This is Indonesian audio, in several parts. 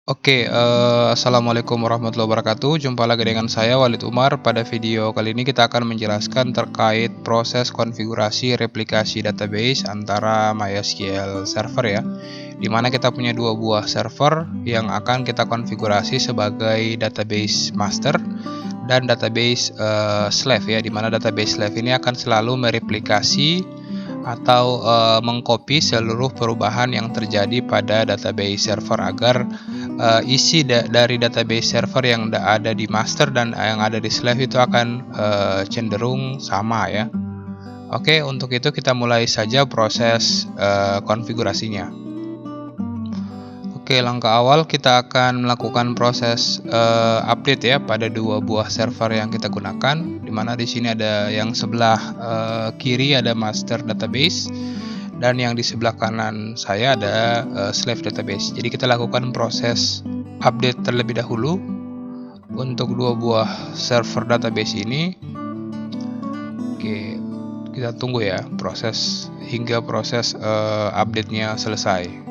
Assalamualaikum warahmatullahi wabarakatuh. Jumpa lagi dengan saya Walid Umar. Pada video kali ini kita akan menjelaskan terkait proses konfigurasi replikasi database antara MySQL server ya. Dimana kita punya dua buah server yang akan kita konfigurasi sebagai database master dan database slave ya. Dimana database slave ini akan selalu mereplikasi atau mengcopy seluruh perubahan yang terjadi pada database server agar isi dari database server yang ada di master dan yang ada di slave itu akan cenderung sama ya. Oke, untuk itu kita mulai saja proses konfigurasinya. Oke, langkah awal kita akan melakukan proses update ya pada dua buah server yang kita gunakan, dimana di sini ada yang sebelah kiri ada master database dan yang di sebelah kanan saya ada slave database. Jadi kita lakukan proses update terlebih dahulu untuk dua buah server database ini. Oke, kita tunggu ya hingga proses update-nya selesai.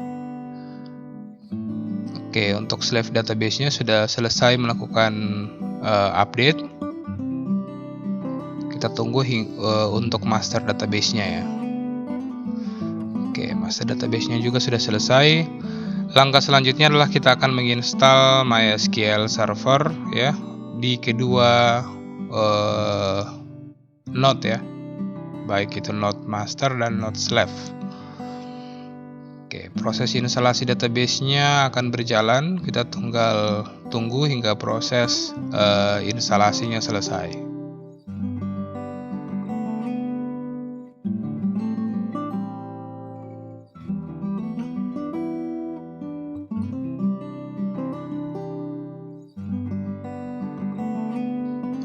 Oke, untuk slave database-nya sudah selesai melakukan update. Kita tunggu untuk master database-nya ya. Oke, master database-nya juga sudah selesai. Langkah selanjutnya adalah kita akan menginstal MySQL Server ya di kedua node ya, baik itu node master dan node slave. Oke, proses instalasi database-nya akan berjalan. Kita tinggal tunggu hingga proses instalasinya selesai.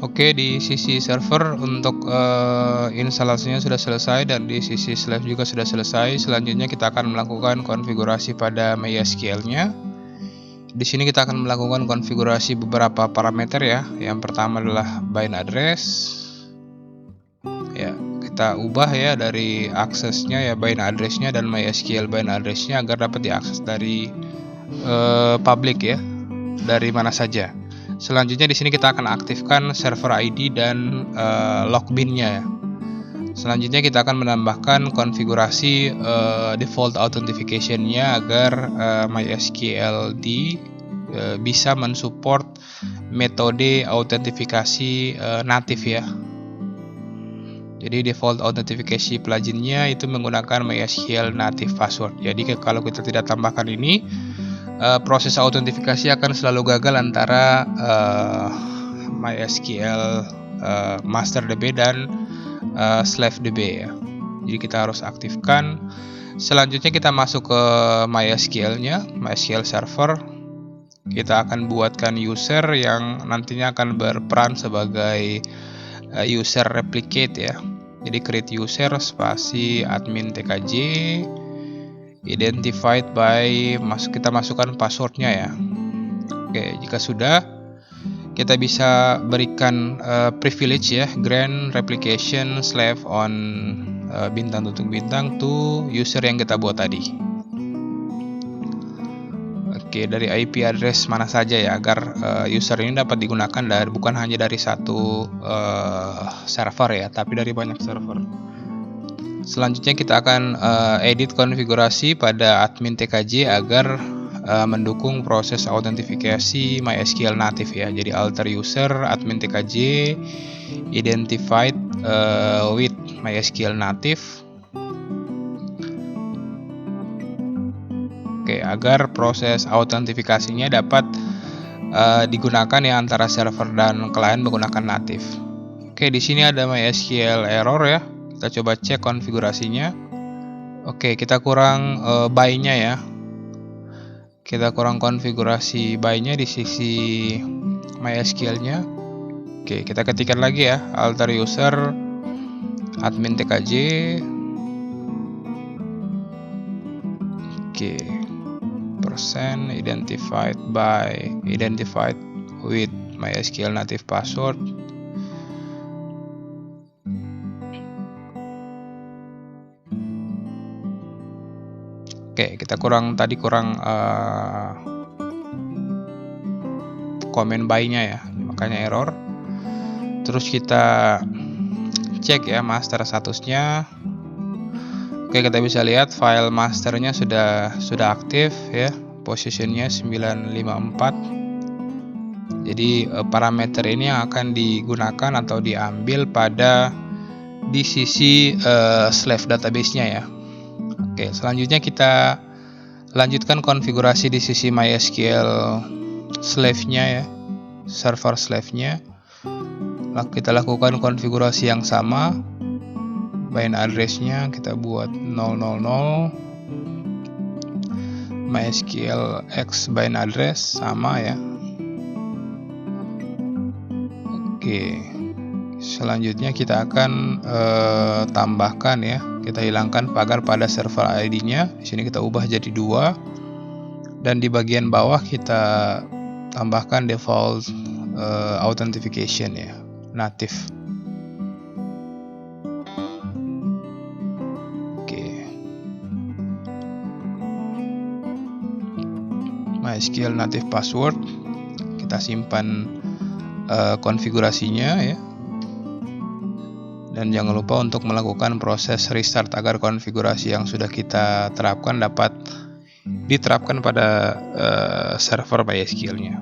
Oke, di sisi server untuk instalasinya sudah selesai dan di sisi slave juga sudah selesai. Selanjutnya kita akan melakukan konfigurasi pada MySQL-nya. Di sini kita akan melakukan konfigurasi beberapa parameter ya. Yang pertama adalah bind address. Ya, kita ubah ya dari aksesnya ya bind address-nya dan MySQL bind address-nya agar dapat diakses dari public ya, dari mana saja. Selanjutnya di sini kita akan aktifkan server ID dan login-nya. Selanjutnya kita akan menambahkan konfigurasi default authentication-nya agar MySQL bisa mensupport metode autentifikasi natif ya. Jadi default authentication plugin-nya itu menggunakan MySQL native password. Jadi kalau kita tidak tambahkan ini, proses autentifikasi akan selalu gagal antara MySQL master DB dan slave DB ya. Jadi kita harus aktifkan. Selanjutnya kita masuk ke MySQL-nya, MySQL server. Kita akan buatkan user yang nantinya akan berperan sebagai user replicate ya. Jadi create user spasi admin tkj identified by kita masukkan passwordnya ya. Oke, jika sudah kita bisa berikan privilege ya, grant replication slave on bintang tutup bintang to user yang kita buat tadi. Oke, dari IP address mana saja ya, agar user ini dapat digunakan bukan hanya dari satu server ya, tapi dari banyak server. Selanjutnya kita akan edit konfigurasi pada admin tkj agar mendukung proses autentifikasi MySQL native ya. Jadi alter user admin tkj identified with MySQL native. Oke, agar proses autentifikasinya dapat digunakan ya antara server dan klien menggunakan native. Oke, di sini ada MySQL error ya. Kita coba cek konfigurasinya. Oke, kita kurang by-nya ya. Kita kurang konfigurasi by-nya di sisi MySQL-nya. Oke, kita ketikkan lagi ya, alter user admin tkj. Oke, percent identified with MySQL native password. Oke, kita kurang comment by-nya ya, makanya error. Terus kita cek ya master statusnya. Oke, kita bisa lihat file masternya sudah aktif ya, positionnya 954. Jadi parameter ini yang akan digunakan atau diambil di sisi slave database-nya ya. Oke, selanjutnya kita lanjutkan konfigurasi di sisi MySQL slave-nya ya, server slave-nya. Kita lakukan konfigurasi yang sama. Bind address-nya kita buat 000, MySQL X bind address sama ya. Oke, selanjutnya kita akan tambahkan ya, kita hilangkan pagar pada server ID-nya. Di sini kita ubah jadi 2, dan di bagian bawah kita tambahkan default authentication ya, native. MySQL native password, kita simpan konfigurasinya ya, dan jangan lupa untuk melakukan proses restart agar konfigurasi yang sudah kita terapkan dapat diterapkan pada server MySQL-nya.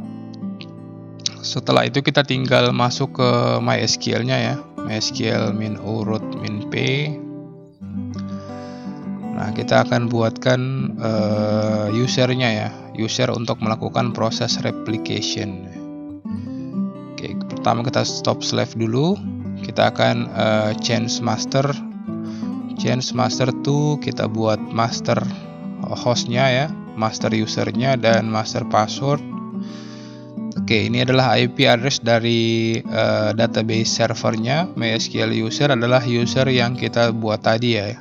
Setelah itu kita tinggal masuk ke MySQL-nya ya, MySQL min u root min p. Nah, kita akan buatkan usernya ya, user untuk melakukan proses replication. Oke, pertama kita stop slave dulu. Kita akan change master to, kita buat master hostnya ya, master usernya, dan master password. Oke, ini adalah IP address dari database servernya. MySQL user adalah user yang kita buat tadi ya.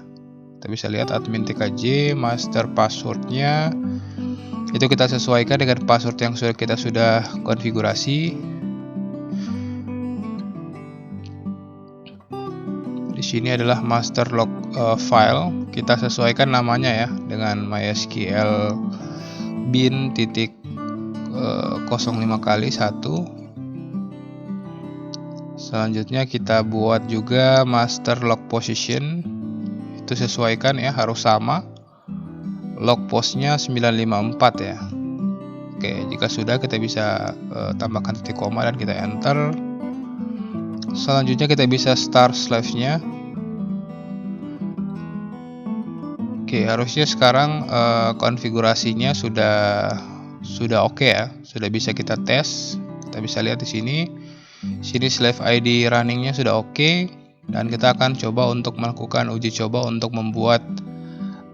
Kita bisa lihat admin tkj, master passwordnya itu kita sesuaikan dengan password yang kita sudah konfigurasi. Di sini adalah master log file, kita sesuaikan namanya ya dengan MySQL bin titik 05 kali 1. Selanjutnya kita buat juga master log position, itu sesuaikan ya, harus sama. Log postnya 954 ya. Oke, jika sudah kita bisa tambahkan titik koma dan kita enter. Selanjutnya kita bisa start slave-nya. Oke, harusnya sekarang konfigurasinya sudah oke ya, sudah bisa kita tes. Kita bisa lihat di sini. Sini slave ID running-nya sudah oke, dan kita akan coba untuk melakukan uji coba untuk membuat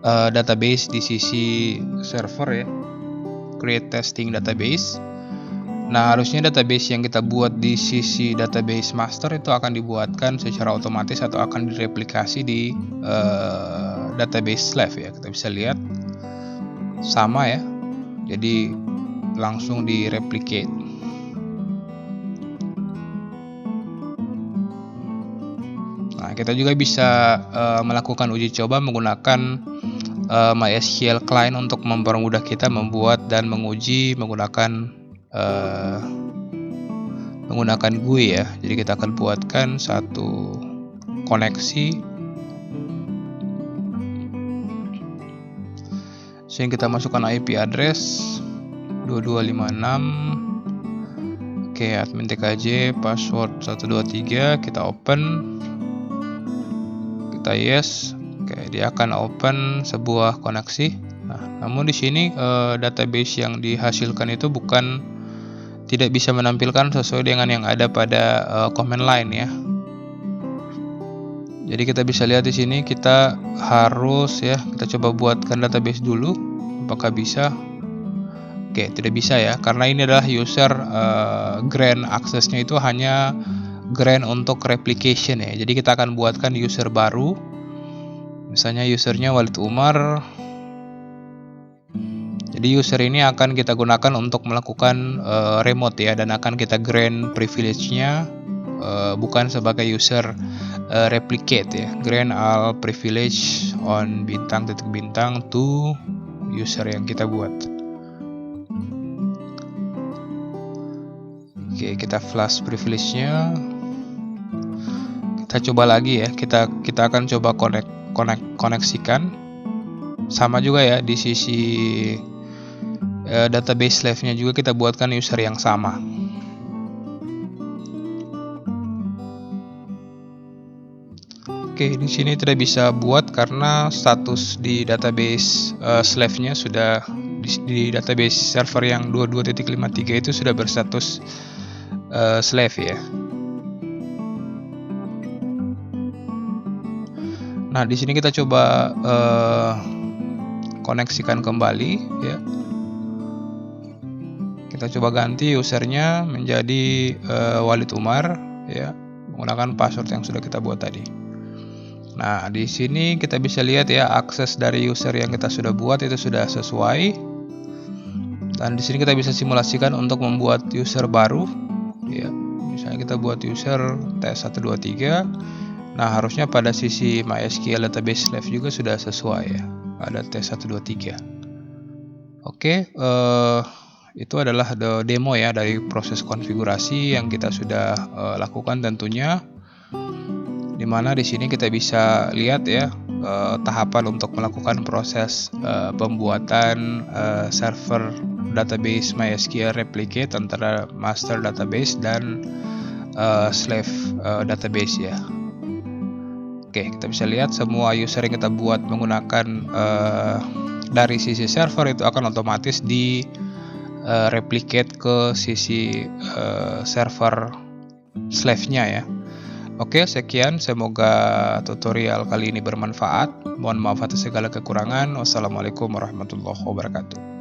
database di sisi server ya, create testing database. Nah, harusnya database yang kita buat di sisi database master itu akan dibuatkan secara otomatis atau akan direplikasi di database slave ya. Kita bisa lihat sama ya, jadi langsung direplicate. Nah, kita juga bisa melakukan uji coba menggunakan MySQL client untuk mempermudah kita membuat dan menguji menggunakan GUI ya. Jadi kita akan buatkan satu koneksi. Sehingga kita masukkan IP address 2256. Oke, admin tkj, password 123, kita open. Kita yes. Oke, dia akan open sebuah koneksi. Nah, namun di sini database yang dihasilkan itu tidak bisa menampilkan sesuai dengan yang ada pada command line ya. Jadi kita bisa lihat di sini, kita harus ya, kita coba buatkan database dulu, apakah bisa. Oke, tidak bisa ya, karena ini adalah user grant aksesnya itu hanya grant untuk replication ya. Jadi kita akan buatkan user baru. Misalnya usernya Walid Umar. Jadi user ini akan kita gunakan untuk melakukan remote ya, dan akan kita grant privilege-nya bukan sebagai user replicate ya. Grant all privilege on bintang to user yang kita buat. Oke, kita flash privilege-nya. Kita coba lagi ya. Kita akan coba koneksikan. Sama juga ya di sisi database slave-nya juga kita buatkan user yang sama. Oke, di sini tidak bisa buat karena status di database slave-nya sudah di database server yang 22.53 itu sudah berstatus slave ya. Nah, di sini kita coba koneksikan kembali ya. Kita coba ganti usernya menjadi Walid Umar ya, menggunakan password yang sudah kita buat tadi. Nah, di sini kita bisa lihat ya, akses dari user yang kita sudah buat itu sudah sesuai. Dan di sini kita bisa simulasikan untuk membuat user baru ya. Misalnya kita buat user T123. Nah, harusnya pada sisi MySQL database slave juga sudah sesuai ya. Ada T123. Oke, itu adalah demo ya dari proses konfigurasi yang kita sudah lakukan tentunya. Dimana di sini kita bisa lihat ya tahapan untuk melakukan proses pembuatan server database MySQL replicate antara master database dan slave database ya. Oke, kita bisa lihat semua user yang kita buat menggunakan dari sisi server itu akan otomatis di replicate ke sisi server slave-nya ya. Oke, sekian. Semoga tutorial kali ini bermanfaat. Mohon maaf atas segala kekurangan. Wassalamualaikum warahmatullahi wabarakatuh.